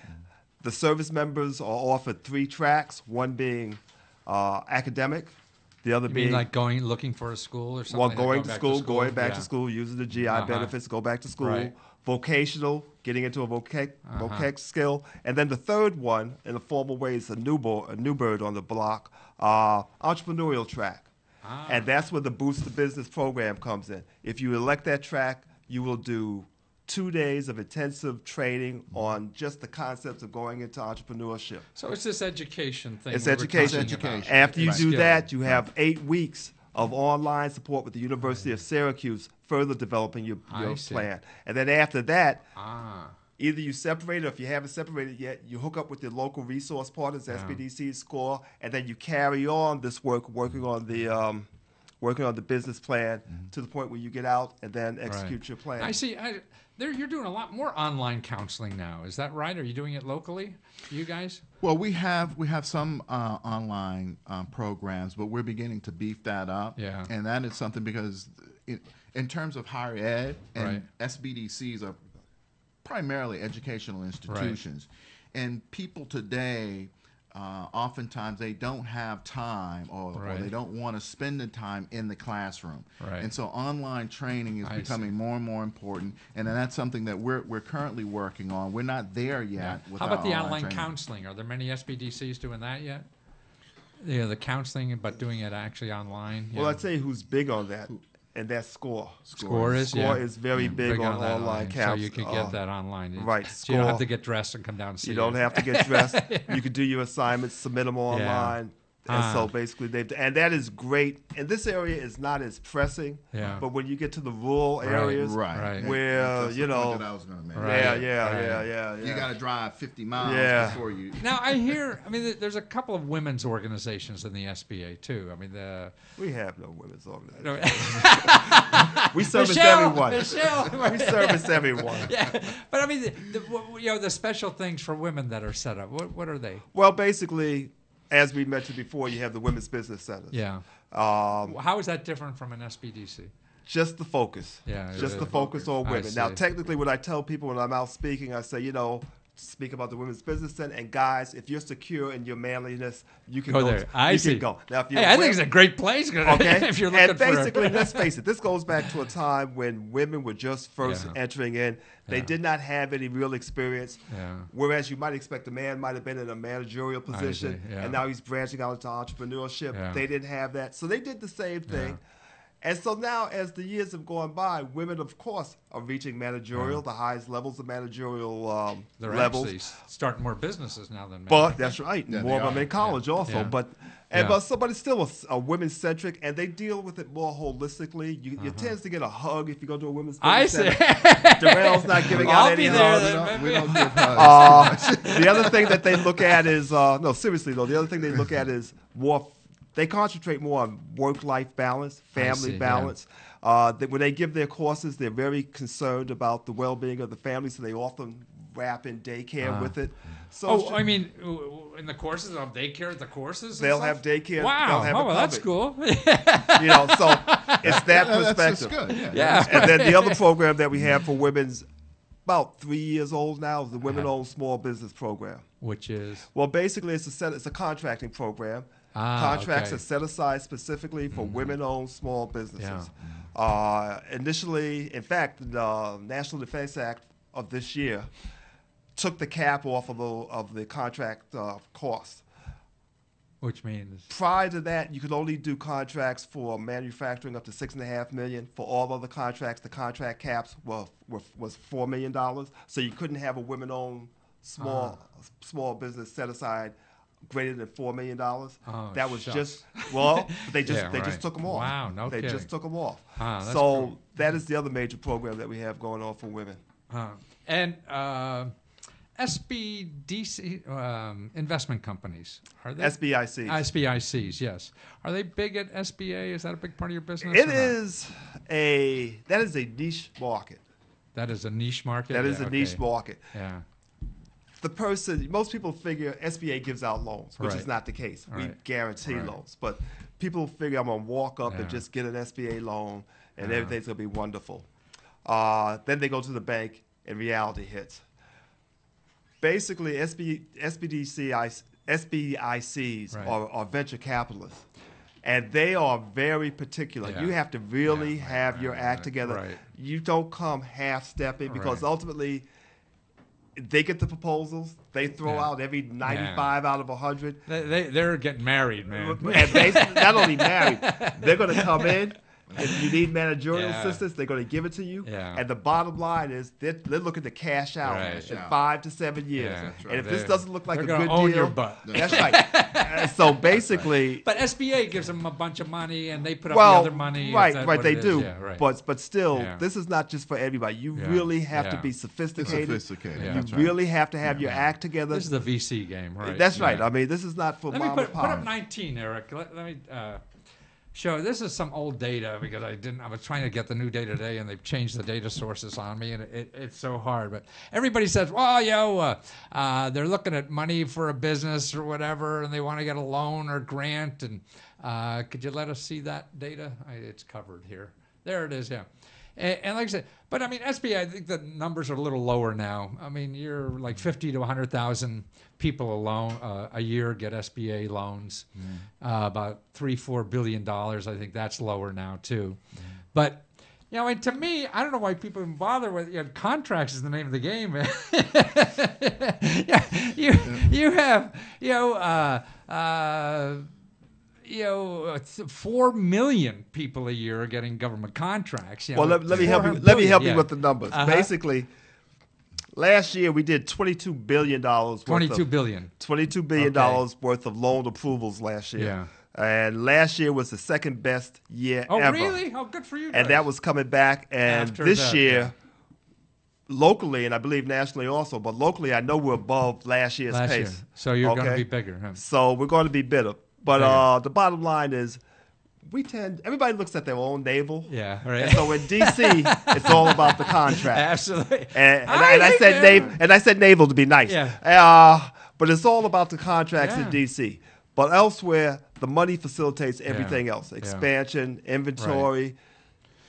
The service members are offered 3 tracks, one being academic, the other being like looking for a school or something? Well, going to school, going back to school, using the GI benefits, go back to school. Right. Vocational, getting into a vocec skill. And then the third one, in a formal way, is a new bird on the block, entrepreneurial track. And that's where the Boost to Business program comes in. If you elect that track, you will do 2 days of intensive training on just the concepts of going into entrepreneurship. So it's this education thing. It's education. After you do that, you have 8 weeks of online support with the University of Syracuse, further developing your plan. And then after that, either you separate, or if you haven't separated yet, you hook up with your local resource partners, SBDC, SCORE, and then you carry on this working on the business plan to the point where you get out and then execute your plan. I see. You're doing a lot more online counseling now. Is that right? Are you doing it locally, you guys? Well, we have some online programs, but we're beginning to beef that up. Yeah. And that is something because in terms of higher ed, and SBDCs are primarily educational institutions. Right. And people today, oftentimes they don't have time or they don't want to spend the time in the classroom. Right. And so online training is becoming more and more important. And then that's something that we're currently working on. We're not there yet. With How about the online training. Counseling? Are there many SBDCs doing that yet? Yeah, the counseling, but doing it actually online. Well, I'd say who's big on that. And that's SCORE. SCORE is very big on online counseling. So you could get that online. Right. So you don't have to get dressed and come down and see you. Don't have to get dressed. You could do your assignments, submit them online. And so basically, and that is great. And this area is not as pressing. Yeah. But when you get to the rural areas, where you know, that I was gonna make. Yeah. You got to drive 50 miles before you. Now I hear. I mean, there's a couple of women's organizations in the SBA too. I mean, we have no women's organizations. We service everyone. We service everyone. Yeah. But I mean, the special things for women that are set up. What are they? Well, basically, as we mentioned before, you have the Women's Business Centers. Yeah. How is that different from an SBDC? Just the focus. Yeah. Just the focus on women. Now, technically, when I tell people when I'm out speaking, I say, speak about the Women's Business Center. And guys, if you're secure in your manliness, you can go there. I see. Can go. Now, if you're I think it's a great place. Okay. If you're looking and basically, let's face it, this goes back to a time when women were just first entering in. They did not have any real experience. Yeah. Whereas you might expect a man might have been in a managerial position, and now he's branching out into entrepreneurship. Yeah. They didn't have that. So they did the same thing. Yeah. And so now, as the years have gone by, women, of course, are reaching managerial, the highest levels of managerial They're levels. Actually starting more businesses now than men. But that's right. More of them in college also. Yeah. But it's still a women-centric, and they deal with it more holistically. You tend to get a hug if you go to a women's business center. Darrell's not giving out any hugs. We don't give hugs. The other thing that they look at is, no, seriously though, the other thing they look at is more. They concentrate more on work-life balance, family balance. Yeah. When they give their courses, they're very concerned about the well-being of the family, so they often wrap in daycare with it. So in the courses, they'll have daycare at the courses? They'll have daycare. Wow. They'll have that's cool. So it's that perspective. That's good. Yeah. And then the other program that we have for women's about 3 years old now is the Women-Owned Small Business Program. Which is? Well, basically, it's a contracting program. Contracts are set aside specifically for women-owned small businesses. Yeah. Initially, in fact, the National Defense Act of this year took the cap off of the contract cost. Which means? Prior to that, you could only do contracts for manufacturing up to $6.5 million. For all other contracts, the contract caps was $4 million. So you couldn't have a women-owned small business set aside greater than $4 million. That was just they just took them off. Wow, no kidding. They just took them off. So cool. That is the other major program that we have going on for women. And SBDC investment companies, are they? SBICs. SBICs, yes. Are they big at SBA? Is that a big part of your business? That is a niche market. That is a niche market? That is a niche market. Yeah. Most people figure SBA gives out loans, which is not the case. We guarantee loans. But people figure I'm going to walk up and just get an SBA loan and everything's going to be wonderful. Then they go to the bank and reality hits. Basically, SBICs are venture capitalists. And they are very particular. Yeah. You have to really have your act together. Right. You don't come half-stepping because ultimately – they get the proposals. They throw out every 95 out of 100. They're getting married, man. And basically, not only married, they're going to come in. If you need managerial assistance, they're going to give it to you. Yeah. And the bottom line is they're looking to cash out in 5 to 7 years. Yeah. And if this doesn't look like a good deal, your butt. That's right. So basically, but SBA gives them a bunch of money, and they put up the other money. Right, they do. Yeah, but still, this is not just for everybody. You really have to be sophisticated. You really have to have your act together. This is the VC game, right? That's right. I mean, this is not for mom and pop. Put up 19, Eric. Let me. Show this is some old data because I was trying to get the new data today and they've changed the data sources on me and it's so hard. But everybody says, well, they're looking at money for a business or whatever and they want to get a loan or grant. And could you let us see that data? It's covered here. There it is, yeah. And like I said, but I mean, SBA, I think the numbers are a little lower now. I mean, you're like 50 to 100,000 people a year get SBA loans. About $3-4 billion. I think that's lower now too. But and to me, I don't know why people even bother with contracts is the name of the game. You have 4 million people a year are getting government contracts. Well, let me help you. Let me help you with the numbers. Basically, last year we did $22 billion. $22 billion worth of loan approvals last year. Yeah. And last year was the second best year ever. Oh, really? Oh, good for you guys. And that was coming back. And this year, locally, and I believe nationally also, but locally I know we're above last year's pace. So you're going to be bigger. Huh? So we're going to be better. But the bottom line is, everybody looks at their own navel. Yeah, right. And so in D.C., it's all about the contract. Absolutely. And I said navel to be nice. Yeah. But it's all about the contracts in D.C. But elsewhere, the money facilitates everything else: expansion, inventory.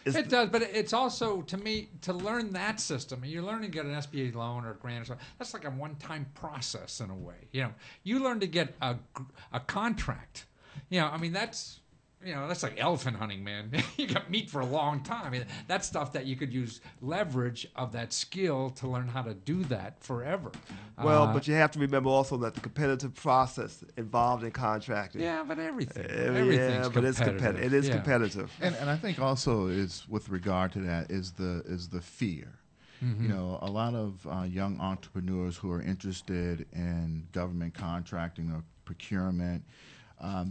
It does, but it's also, to me, to learn that system, and you're learning to get an SBA loan or a grant or something, that's like a one-time process in a way. You learn to get a contract. I mean, that's like elephant hunting, man. You got meat for a long time. I mean, that's stuff that you could use leverage of that skill to learn how to do that forever. Well, but you have to remember also that the competitive process involved in contracting. Yeah, but everything's competitive. It is competitive. And I think also is with regard to that is the fear. Mm-hmm. A lot of young entrepreneurs who are interested in government contracting or procurement,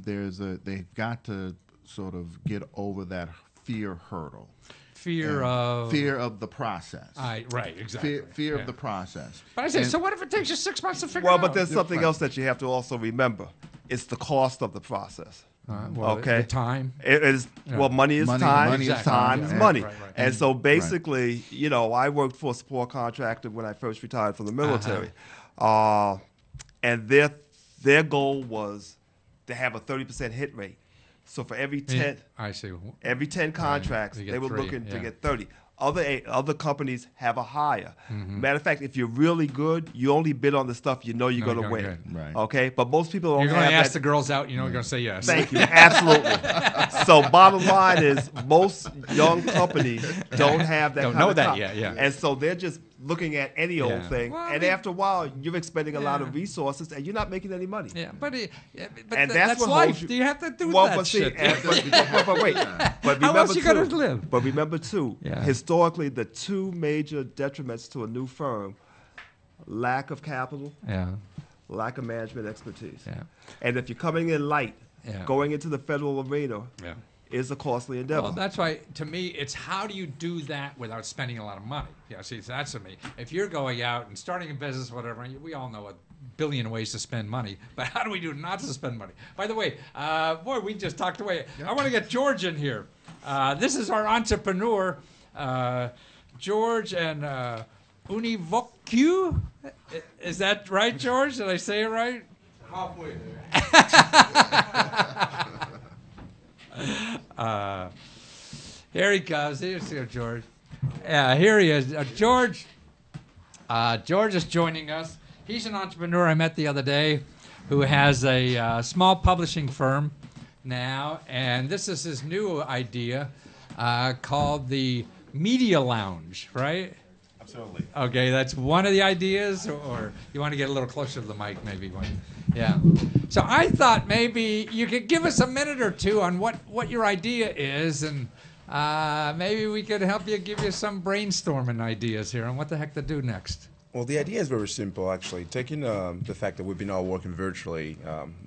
they've got to sort of get over that fear hurdle. Fear of the process. Right, exactly. Fear of the process. But I say, so what if it takes you 6 months to figure it out? Well, but there's something else that you have to also remember. It's the cost of the process. The time. It is money is time. Money is time is money. Right. And so basically, I worked for a support contractor when I first retired from the military, and their goal was to have a 30% hit rate. So for every 10, every 10 contracts, they were looking to get 30. Other companies have a higher. Mm-hmm. Matter of fact, if you're really good, you only bid on the stuff you're going to win. Right. Okay, but most people don't. You're going to ask the girls out. You're going to say yes. Thank you. Absolutely. So bottom line is, most young companies don't have that. Don't kind know of that time. yet. Yeah. And so they're just looking at any old thing, well, and after a while, you're expending a lot of resources, and you're not making any money. Yeah, but and that's what life. Do you have to do that shit? But wait. But how else you going to live? But remember, too, historically, the two major detriments to a new firm: lack of capital, lack of management expertise. Yeah. And if you're coming in light, going into the federal arena, is a costly endeavor. Well, that's why, to me, it's how do you do that without spending a lot of money? See, that's to me. If you're going out and starting a business, whatever, we all know a billion ways to spend money, but how do we do not to spend money? By the way, we just talked away. I want to get George in here. This is our entrepreneur, George and Univokyu. Is that right, George? Did I say it right? Halfway there. Here he comes. Here's George. Here he is. George is joining us. He's an entrepreneur I met the other day who has a small publishing firm now, and this is his new idea called the Media Lounge, right? Absolutely. Okay, that's one of the ideas, or you want to get a little closer to the mic, maybe. Yeah. So I thought maybe you could give us a minute or two on what your idea is, and maybe we could help you, give you some brainstorming ideas here on what the heck to do next. Well, the idea is very simple, actually. Taking the fact that we've been all working virtually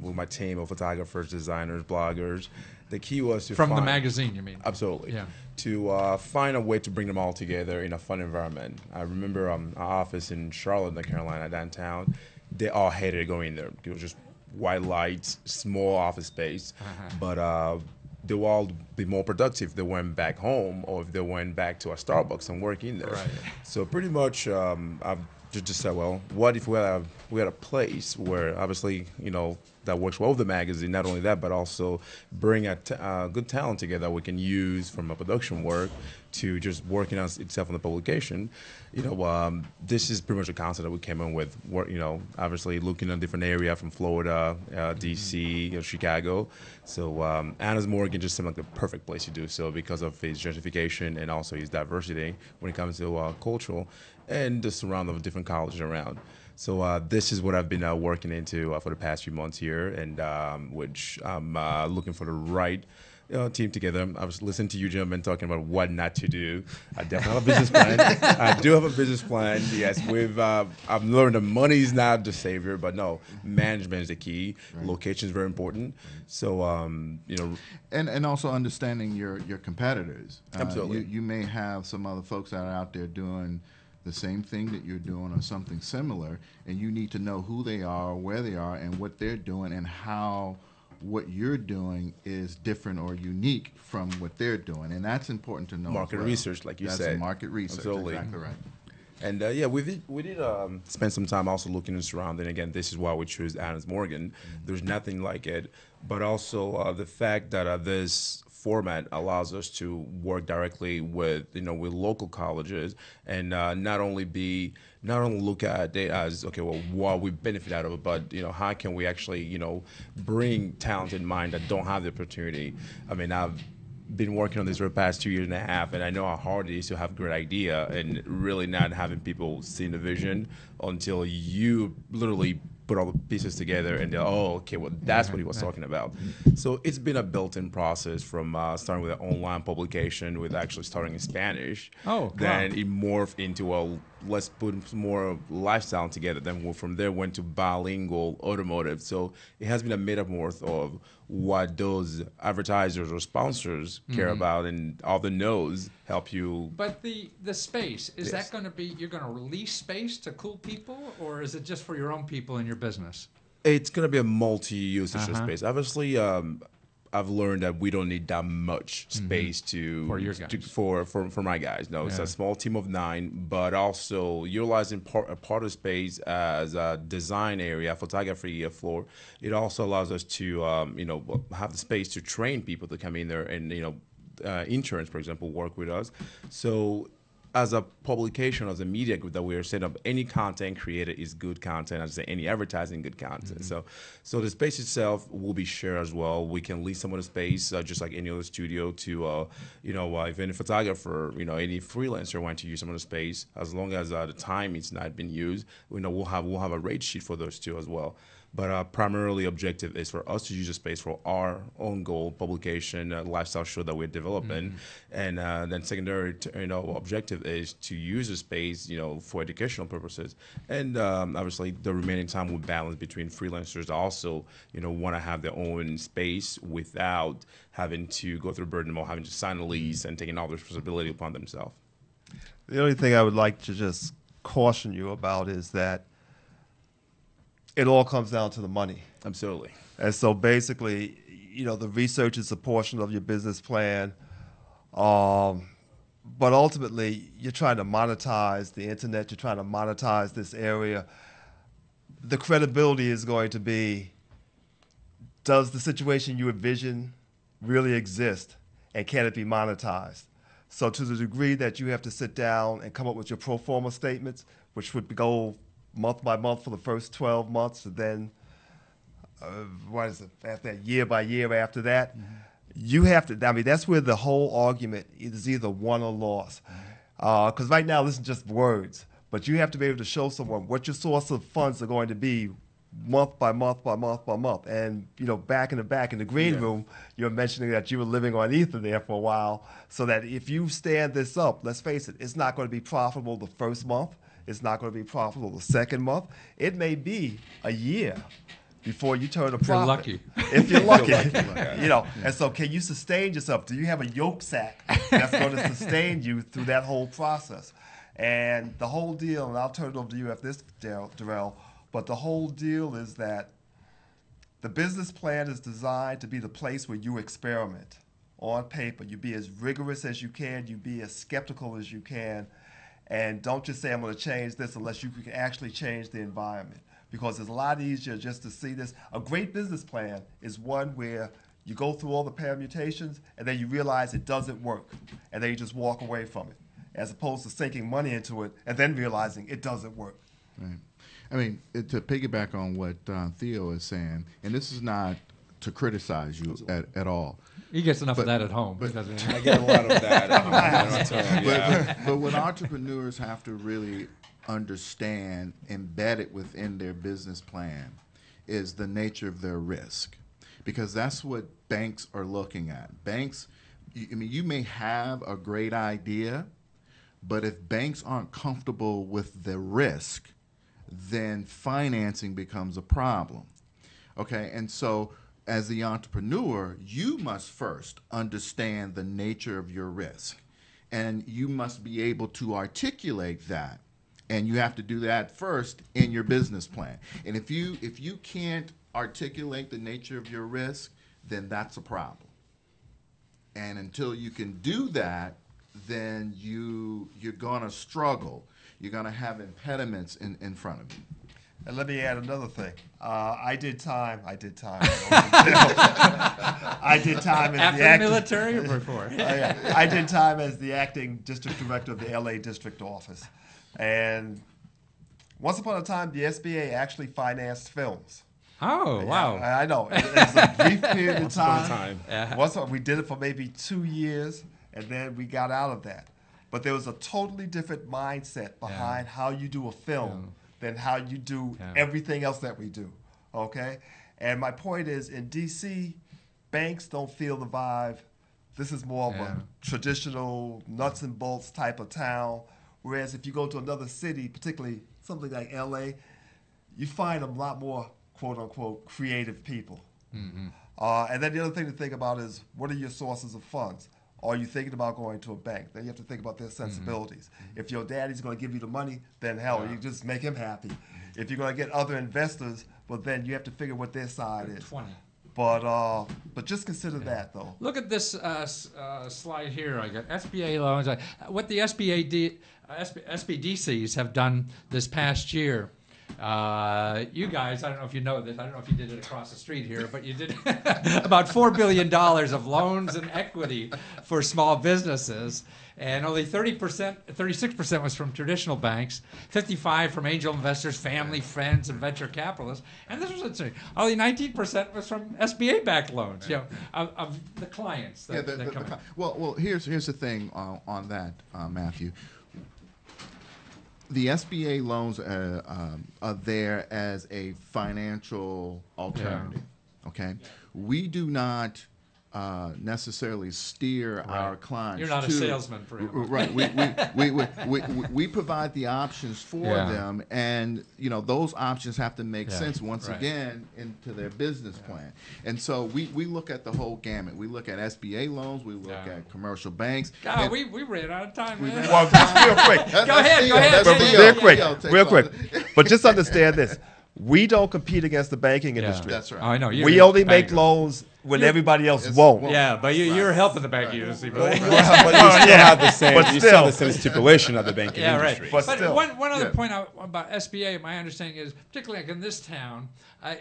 with my team of photographers, designers, bloggers, the key was to From the magazine, you mean? Absolutely. Yeah. To find a way to bring them all together in a fun environment. I remember our office in Charlotte, North Carolina, downtown. They all hated going there. It was just white lights, small office space. But they will all be more productive if they went back home or if they went back to a Starbucks and work in there. Right. So pretty much I've just said, well, what if we had a place where obviously, that works well with the magazine, not only that, but also bring a good talent together we can use from a production work to just working on itself on the publication. This is pretty much a concept that we came in with, obviously looking at different area from Florida, DC, Chicago. So Anna's Morgan just seemed like the perfect place to do so because of his gentrification and also his diversity when it comes to cultural and the surround of different colleges around. So this is what I've been working into for the past few months here, and which I'm looking for the right team together. I was listening to you gentlemen talking about what not to do. I definitely have a business plan. I do have a business plan. Yes, I've learned that money is not the savior, but no, management is the key. Right. Location is very important. So and also understanding your competitors. Absolutely, you may have some other folks that are out there doing the same thing that you're doing or something similar, and you need to know who they are, where they are, and what they're doing, and how what you're doing is different or unique from what they're doing, and that's important to know. Market research, like you said. That's market research. Absolutely. Exactly right. And we did spend some time also looking and surrounding. Again, this is why we chose Adams Morgan. There's nothing like it, but also the fact that this format allows us to work directly with with local colleges and not only look at it as okay, well, what we benefit out of it, but how can we actually bring talent in mind that don't have the opportunity. I mean, I've been working on this for the past 2 years and a half, and I know how hard it is to have a great idea and really not having people seeing the vision until you literally put all the pieces together and they're, oh, okay, well, that's what he was talking about. So it's been a built-in process from starting with an online publication with actually starting in Spanish. Then it morphed into let's put more lifestyle together. Then from there went to bilingual automotive. So it has been a metamorph of what those advertisers or sponsors care about, and all the no's help you. But the space, is that going to be, you're going to release space to cool people, or is it just for your own people in your business? It's going to be a multi-usage space. Obviously, I've learned that we don't need that much space for your guys. For my guys. No, it's a small team of 9, but also utilizing part of the space as a design area, photography floor. It also allows us to have the space to train people to come in there and interns, for example, work with us. So as a publication, as a media group that we are setting up, any content created is good content. As I say, any advertising, good content. So the space itself will be shared as well. We can lease some of the space, just like any other studio, to if any photographer, any freelancer want to use some of the space, as long as the time it's not been used, we'll have a rate sheet for those too as well. But primarily objective is for us to use the space for our own goal, publication, lifestyle show that we're developing. And then secondary objective is to use the space, for educational purposes. And obviously the remaining time will balance between freelancers that also, want to have their own space without having to go through the burden of having to sign a lease and taking all the responsibility upon themselves. The only thing I would like to just caution you about is that it all comes down to the money. Absolutely. And so basically, the research is a portion of your business plan. But ultimately, you're trying to monetize the internet. You're trying to monetize this area. The credibility is going to be, does the situation you envision really exist? And can it be monetized? So to the degree that you have to sit down and come up with your pro forma statements, which would go month by month for the first 12 months, and then after that, year by year after that, you have to, that's where the whole argument is either won or lost. Because right now, this is just words, but you have to be able to show someone what your source of funds are going to be month by month by month by month. And, back in the green room, you're mentioning that you were living on ether there for a while, so that if you stand this up, let's face it, it's not going to be profitable the first month. It's not going to be profitable the second month. It may be a year before you turn a profit. If you're lucky. If you're lucky. And so can you sustain yourself? Do you have a yolk sack that's going to sustain you through that whole process? And the whole deal, and I'll turn it over to you after this, Darrell, but the whole deal is that the business plan is designed to be the place where you experiment on paper. You be as rigorous as you can. You be as skeptical as you can. And don't just say, I'm going to change this unless you can actually change the environment. Because it's a lot easier just to see this. A great business plan is one where you go through all the permutations and then you realize it doesn't work. And then you just walk away from it, as opposed to sinking money into it and then realizing it doesn't work. Right. I mean, to piggyback on what Theo is saying, and this is not to criticize you at all. He gets enough of that at home. I get a lot of that. But what entrepreneurs have to really understand, embedded within their business plan, is the nature of their risk. Because that's what banks are looking at. Banks, you may have a great idea, but if banks aren't comfortable with the risk, then financing becomes a problem. Okay, and so as the entrepreneur, you must first understand the nature of your risk, and you must be able to articulate that, and you have to do that first in your business plan. And if you can't articulate the nature of your risk, then that's a problem. And until you can do that, then you're going to struggle. You're going to have impediments in front of you. And let me add another thing. I did time. I did time as after the military or before. I did time as the acting district director of the LA district office. And once upon a time, the SBA actually financed films. Oh, wow. I know. It was a brief period of time. We did it for maybe 2 years, and then we got out of that. But there was a totally different mindset behind how you do a film than how you do everything else that we do, okay? And my point is, in D.C., banks don't feel the vibe. This is more of a traditional nuts and bolts type of town, whereas if you go to another city, particularly something like L.A., you find a lot more quote-unquote creative people. Mm-hmm. And then the other thing to think about is, what are your sources of funds? Are you thinking about going to a bank? Then you have to think about their sensibilities. Mm-hmm. If your daddy's going to give you the money, then hell, you just make him happy. If you're going to get other investors, well, then you have to figure what their side is. 20. But just consider that, though. Look at this slide here. I got SBA loans. What the SBDCs have done this past year. You guys, I don't know if you know this. I don't know if you did it across the street here, but you did about $4 billion of loans and equity for small businesses. And only 36% was from traditional banks, 55% from angel investors, family, friends, and venture capitalists. And this was only 19% was from SBA-backed loans, of the clients that come in. Well, here's the thing on that, Matthew. The SBA loans are there as a financial alternative. Okay, we do not necessarily steer our clients. You're not a salesman for him. Right. We provide the options for them, and those options have to make sense once again into their business plan. And so we look at the whole gamut. We look at SBA loans. We look at commercial banks. God, we ran out of time, man. Well, just real quick. Go ahead. Real quick. But just understand this. We don't compete against the banking industry. That's right. Oh, I know. We only make loans when everybody else won't. Yeah, but you're helping the banking industry. But you still have the same. You still have the same stipulation of the banking industry. But still. One other point about SBA, my understanding is, particularly like in this town,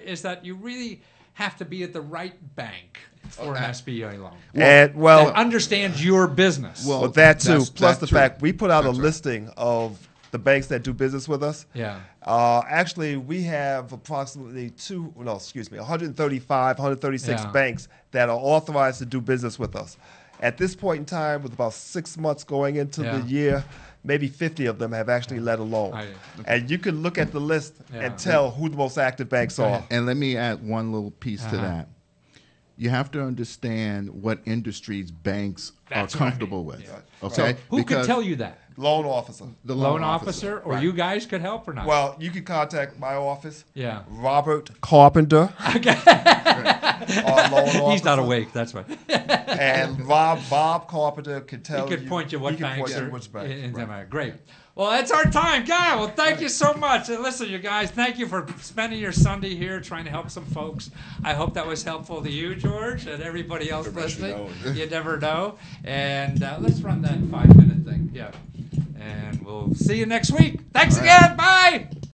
is that you really have to be at the right bank for an SBA loan. That understands your business. Well, that too. Plus the fact we put out a listing of the banks that do business with us. Yeah. Actually, we have approximately 135, 136 banks that are authorized to do business with us. At this point in time, with about 6 months going into the year, maybe 50 of them have actually let alone. And you can look at the list and tell who the most active banks are. And let me add one little piece to that. You have to understand what industries banks are comfortable with. Okay, so who could tell you that? Loan officer. The loan officer, or you guys could help or not? Well, you can contact my office. Yeah. Robert Carpenter. Okay. Loan officer. He's not awake. That's right. And Bob Carpenter could tell you. He could point you what banks are which bank. Great. Well, that's our time, God. Well, thank you so much. And listen, you guys, thank you for spending your Sunday here trying to help some folks. I hope that was helpful to you, George, and everybody else listening. You never know. And let's run that 5-minute thing. Yeah. And we'll see you next week. Thanks again. Bye.